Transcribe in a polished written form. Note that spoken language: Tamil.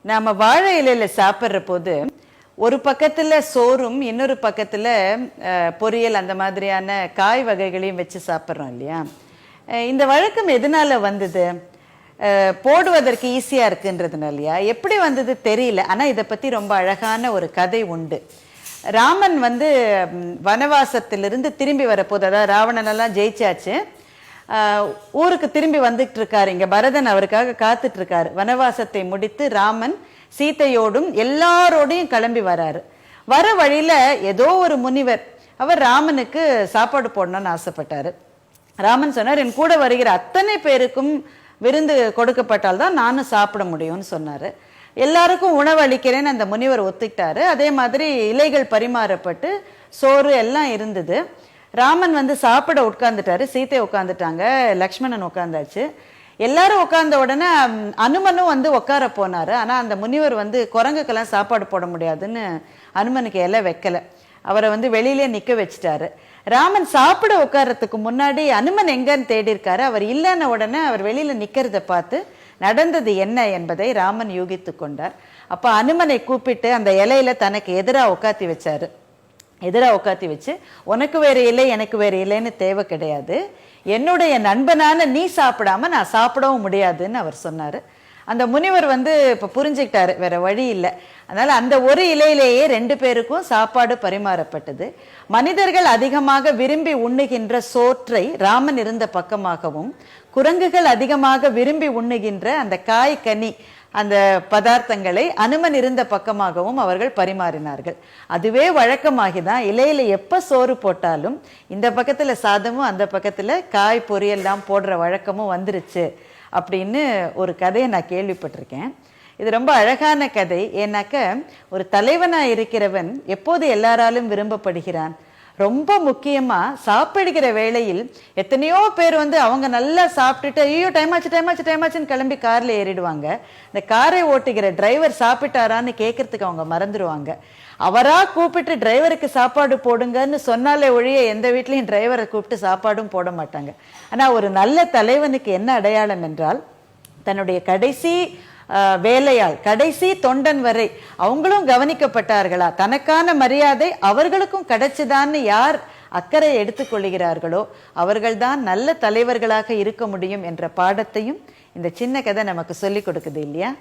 நாம வாழை இலையில சாப்பிட்ற போது ஒரு பக்கத்துல சோறும் இன்னொரு பக்கத்துல பொரியல் அந்த மாதிரியான காய் வகைகளையும் வச்சு சாப்பிட்றோம் இல்லையா? இந்த வழக்கம் எதனால வந்தது? போடுவதற்கு ஈஸியா இருக்குன்றதுனாலயா? எப்படி வந்தது தெரியல. ஆனா இதை பத்தி ரொம்ப அழகான ஒரு கதை உண்டு. ராமன் வனவாசத்திலிருந்து திரும்பி வரப்போது, அதாவது ராவணன் எல்லாம் ஜெயிச்சாச்சு, ஊருக்கு திரும்பி வந்துட்டு இருக்காரு. இங்க பரதன் அவருக்காக காத்துட்டு இருக்காரு. வனவாசத்தை முடித்து ராமன் சீத்தையோடும் எல்லாரோடையும் கிளம்பி வராரு. வர வழியில ஏதோ ஒரு முனிவர், அவர் ராமனுக்கு சாப்பாடு போடணும்னு ஆசைப்பட்டாரு. ராமன் சொன்னார், என் கூட வருகிற அத்தனை பேருக்கும் விருந்து கொடுக்கப்பட்டால்தான் நானும் சாப்பிட முடியும்னு சொன்னாரு. எல்லாருக்கும் உணவு அளிக்கிறேன்னு அந்த முனிவர் ஒத்துக்கிட்டாரு. அதே மாதிரி இலைகள் பரிமாறப்பட்டு சோறு எல்லாம் இருந்தது. ராமன் சாப்பிட உட்கார்ந்துட்டாரு, சீத்தை உட்காந்துட்டாங்க, லக்ஷ்மணன் உட்காந்தாச்சு. எல்லாரும் உட்கார்ந்த உடனே அனுமனும் உட்கார போனாரு. ஆனா அந்த முனிவர் குரங்குக்கெல்லாம் சாப்பாடு போட முடியாதுன்னு அனுமனுக்கு இலை வைக்கல. அவரை வெளியிலே நிக்க வச்சுட்டாரு. ராமன் சாப்பிட உட்கார்றதுக்கு முன்னாடி அனுமன் எங்கன்னு தேடி இருக்காரு. அவர் இல்லைன்ன உடனே அவர் வெளியில நிக்கிறத பார்த்து நடந்தது என்ன என்பதை ராமன் யூகித்து கொண்டார். அப்ப அனுமனை கூப்பிட்டு அந்த இலையில தனக்கு எதிராக உட்காத்தி வச்சாரு. எதிராக உட்காத்தி வச்சு, உனக்கு வேற இல்லை எனக்கு வேற இல்லைன்னு தேவை கிடையாது, என்னுடைய நண்பனான நீ சாப்பிடாம நான் சாப்பிடவும் முடியாதுன்னு அவர் சொன்னாரு. அந்த முனிவர் இப்ப புரிஞ்சுக்கிட்டாரு, வேற வழி இல்லை. அதனால அந்த ஒரு இலையிலேயே 2 பேருக்கும் சாப்பாடு பரிமாறப்பட்டது. மனிதர்கள் அதிகமாக விரும்பி உண்ணுகின்ற சோற்றை ராமன் இருந்த பக்கமாகவும், குரங்குகள் அதிகமாக விரும்பி உண்ணுகின்ற அந்த காய் கனி அந்த பதார்த்தங்களை அனுமன் இருந்த பக்கமாகவும் அவர்கள் பரிமாறினார்கள். அதுவே வழக்கமாகிதான் இலையில எப்ப சோறு போட்டாலும் இந்த பக்கத்துல சாதமும் அந்த பக்கத்துல காய் பொரியெல்லாம் போடுற வழக்கமும் வந்துருச்சு அப்படின்னு ஒரு கதையை நான் கேள்விப்பட்டிருக்கேன். இது ரொம்ப அழகான கதை. ஏன்னாக்க ஒரு தலைவனா இருக்கிறவன் எப்போது எல்லாராலும் விரும்பப்படுகிறான்? ரொம்ப முக்கியமா சாப்பிடுகிற வேளையில் எத்தனையோ பேர் அவங்க நல்லா சாப்பிட்டுட்டு ஐயோ டைமாச்சுன்னு கிளம்பி கார்ல ஏறிடுவாங்க. இந்த காரை ஓட்டுகிற டிரைவர் சாப்பிட்டாரான்னு கேட்கறதுக்கு அவங்க மறந்துடுவாங்க. அவரா கூப்பிட்டு டிரைவருக்கு சாப்பாடு போடுங்கன்னு சொன்னாலே ஒழிய எந்த வீட்லயும் டிரைவரை கூப்பிட்டு சாப்பாடும் போட மாட்டாங்க. ஆனா ஒரு நல்ல தலைவனுக்கு என்ன அடையாளம் என்றால், தன்னுடைய கடைசி வேலையால் கடைசி தொண்டன் வரை அவங்களும் கவனிக்கப்பட்டார்களா, தனக்கான மரியாதை அவர்களுக்கும் கிடைச்சுதான்னு யார் அக்கறை எடுத்துக்கொள்கிறார்களோ அவர்கள்தான் நல்ல தலைவர்களாக இருக்க முடியும் என்ற பாடத்தையும் இந்த சின்ன கதை நமக்கு சொல்லிக் கொடுக்குது இல்லையா?